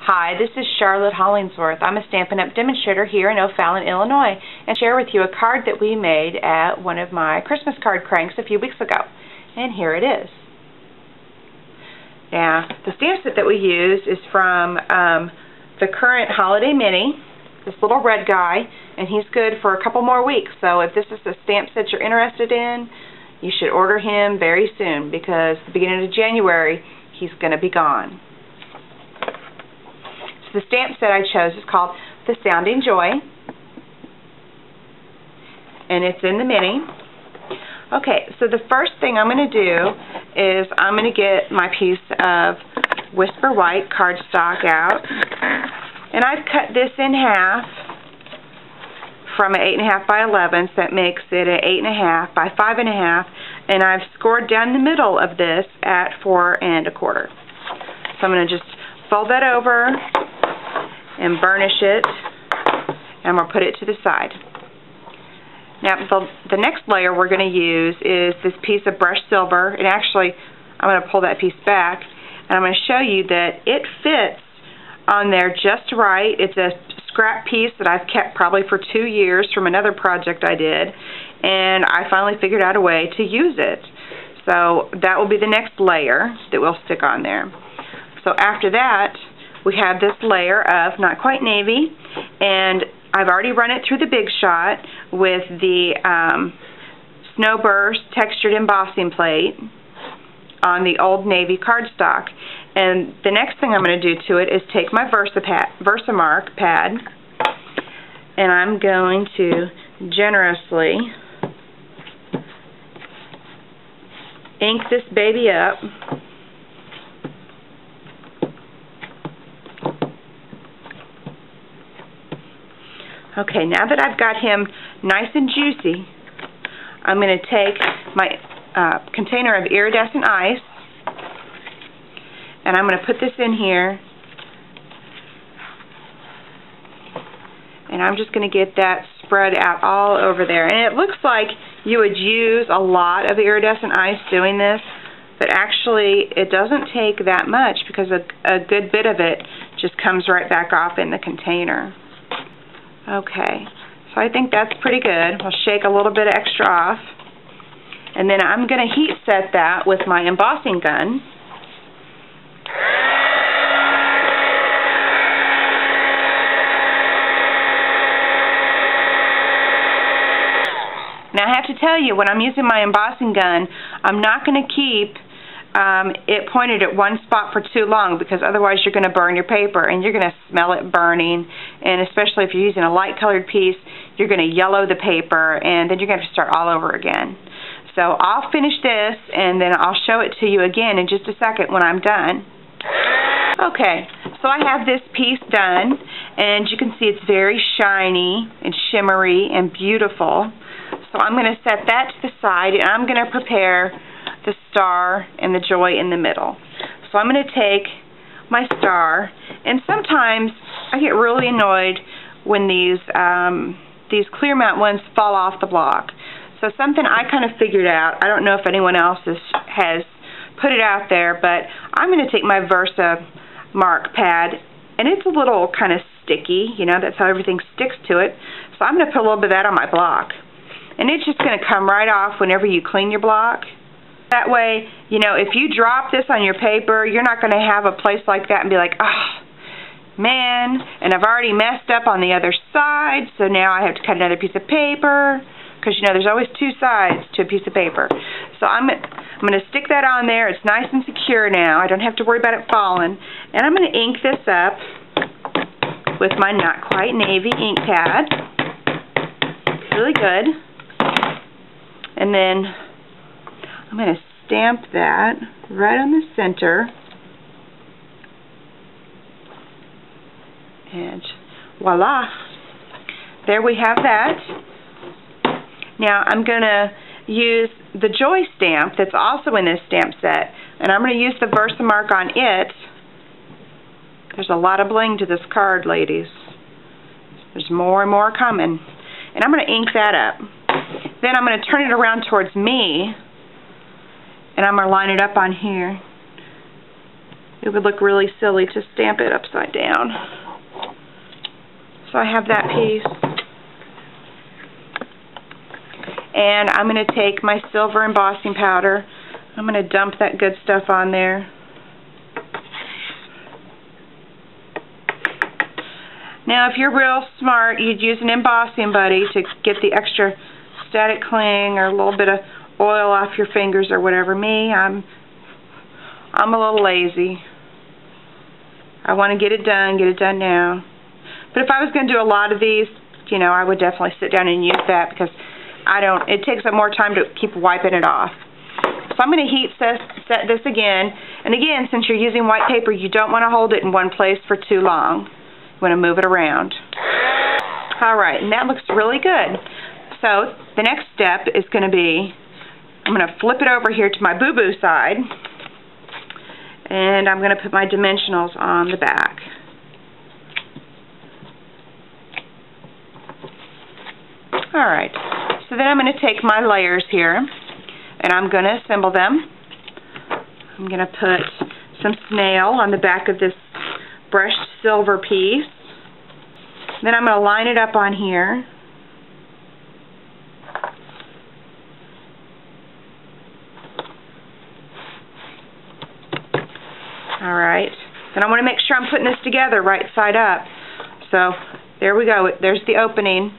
Hi, this is Charlotte Hollingsworth. I'm a Stampin' Up! Demonstrator here in O'Fallon, Illinois, and share with you a card that we made at one of my Christmas card cranks a few weeks ago. And here it is. Now, the stamp set that we use is from the current Holiday Mini, this little red guy, and he's good for a couple more weeks. So if this is the stamp set you're interested in, you should order him very soon, because at the beginning of January, he's going to be gone. The stamp set I chose is called The Sounding Joy, and it's in the mini. Okay, so the first thing I'm going to do is I'm going to get my piece of Whisper White cardstock out, and I've cut this in half from an 8.5 by 11, so that makes it an 8.5 by 5.5, and I've scored down the middle of this at 4 1/4. So I'm going to just fold that over and burnish it, and I'm going to put it to the side. Now, the next layer we're going to use is this piece of brushed silver, and actually I'm going to pull that piece back, and I'm going to show you that it fits on there just right. It's a scrap piece that I've kept probably for 2 years from another project I did, and I finally figured out a way to use it. So that will be the next layer that we'll stick on there. So after that, we have this layer of Not Quite Navy, and I've already run it through the Big Shot with the Snowburst textured embossing plate on the Old Navy cardstock. And the next thing I'm going to do to it is take my Versamark pad, and I'm going to generously ink this baby up. Okay, now that I've got him nice and juicy, I'm going to take my container of iridescent ice, and I'm going to put this in here, and I'm just going to get that spread out all over there. And it looks like you would use a lot of iridescent ice doing this, but actually it doesn't take that much, because a good bit of it just comes right back off in the container. Okay, so I think that's pretty good. I'll shake a little bit extra off, and then I'm going to heat set that with my embossing gun. Now I have to tell you, when I'm using my embossing gun, I'm not going to keep it pointed at one spot for too long, because otherwise you're going to burn your paper, and you're going to smell it burning, and especially if you're using a light colored piece, you're going to yellow the paper, and then you're going to start all over again. So I'll finish this, and then I'll show it to you again in just a second when I'm done. Okay, so I have this piece done, and you can see it's very shiny and shimmery and beautiful. So I'm going to set that to the side, and I'm going to prepare the star and the joy in the middle. So I'm going to take my star, and sometimes I get really annoyed when these clear mount ones fall off the block. So something I kind of figured out, I don't know if anyone else has put it out there, but I'm going to take my Versamark pad, and it's a little kind of sticky, you know, that's how everything sticks to it. So I'm going to put a little bit of that on my block, and it's just going to come right off whenever you clean your block. That way, you know, if you drop this on your paper, you're not going to have a place like that and be like, oh, man, and I've already messed up on the other side, so now I have to cut another piece of paper, because, you know, there's always two sides to a piece of paper. So I'm going to stick that on there. It's nice and secure now. I don't have to worry about it falling. And I'm going to ink this up with my Not Quite Navy ink pad. Really good. And then I'm going to stamp that right on the center, and voila, there we have that. Now I'm going to use the Joy stamp that's also in this stamp set, and I'm going to use the Versamark on it. There's a lot of bling to this card, ladies. There's more and more coming. And I'm going to ink that up. Then I'm going to turn it around towards me, and I'm going to line it up on here. it would look really silly to stamp it upside down. So I have that piece. And I'm going to take my silver embossing powder. I'm going to dump that good stuff on there. Now, if you're real smart, you'd use an embossing buddy to get the extra static cling or a little bit of oil off your fingers or whatever. Me, I'm a little lazy. I want to get it done now. But if I was going to do a lot of these, you know, I would definitely sit down and use that because it takes up more time to keep wiping it off. So I'm going to heat set this again. And again, since you're using white paper, you don't want to hold it in one place for too long. You want to move it around. Alright, and that looks really good. So the next step is going to be, I'm going to flip it over here to my boo-boo side. And I'm going to put my dimensionals on the back. Alright, so then I'm going to take my layers here and I'm going to assemble them. I'm going to put some snail on the back of this brushed silver piece. Then I'm going to line it up on here. Alright, then I want to make sure I'm putting this together right side up. So there we go, there's the opening.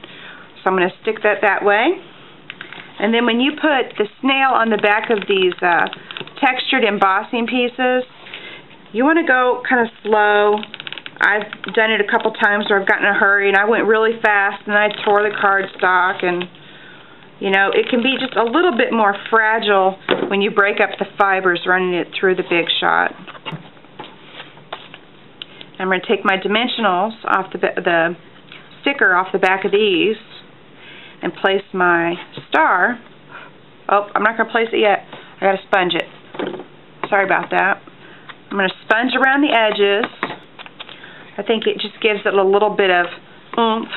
So I'm going to stick that way. And then when you put the snail on the back of these textured embossing pieces, you want to go kind of slow. I've done it a couple times where I've gotten in a hurry and I went really fast and I tore the cardstock, and you know, it can be just a little bit more fragile when you break up the fibers running it through the big shot. I'm going to take my dimensionals off the sticker off the back of these and place my star. Oh, I'm not going to place it yet. I got to sponge it. Sorry about that. I'm going to sponge around the edges. I think it just gives it a little bit of oomph.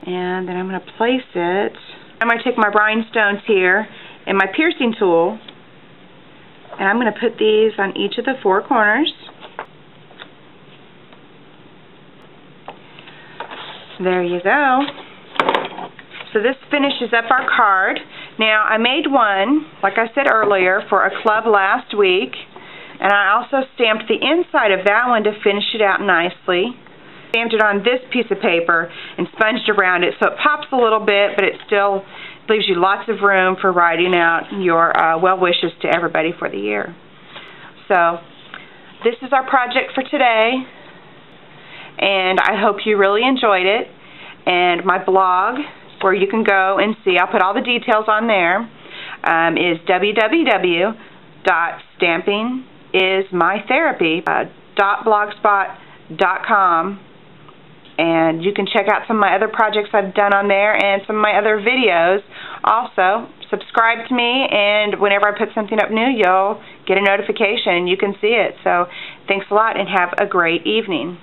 And then I'm going to place it. I'm going to take my rhinestones here and my piercing tool, and I'm going to put these on each of the four corners. There you go. So this finishes up our card. Now, I made one, like I said earlier, for a club last week, and I also stamped the inside of that one to finish it out nicely. Stamped it on this piece of paper and sponged around it so it pops a little bit, but it still leaves you lots of room for writing out your well wishes to everybody for the year. So this is our project for today, and I hope you really enjoyed it. And my blog, where you can go and see, I'll put all the details on there, is www.stampinismytherapy.blogspot.com. And you can check out some of my other projects I've done on there and some of my other videos. Also, subscribe to me, and whenever I put something up new, you'll get a notification and you can see it. So thanks a lot and have a great evening.